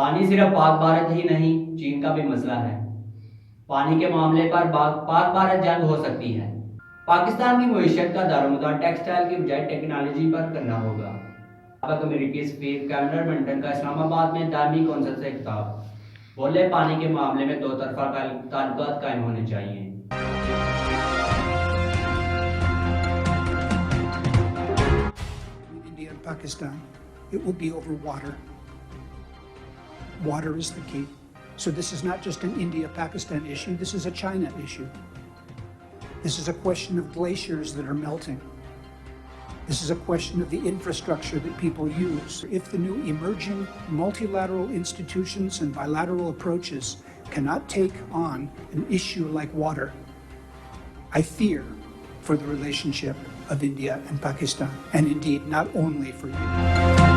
पानी सिर्फ पाक भारत ही नहीं, चीन का भी मसला है। पानी के मामले पर पाक भारत जंग हो सकती है। पाकिस्तान की मईशत का दारोमदार टेक्सटाइल की बजाय टेक्नोलॉजी पर करना होगा। सबाक अमेरिकी सफीर कैमरन मंडन का इस्लामाबाद में दायमी कौंसिल से खिताब, बोले पानी के मामले में दो तरफा ताल्लुकात कायम होने चाहिए। India and Pakistan, it will be over water. Water is the key. So this is not just an India-Pakistan issue, this is a China issue. This is a question of glaciers that are melting. This is a question of the infrastructure that people use. If the new emerging multilateral institutions and bilateral approaches cannot take on an issue like water, I fear for the relationship of India and Pakistan, and indeed not only for you.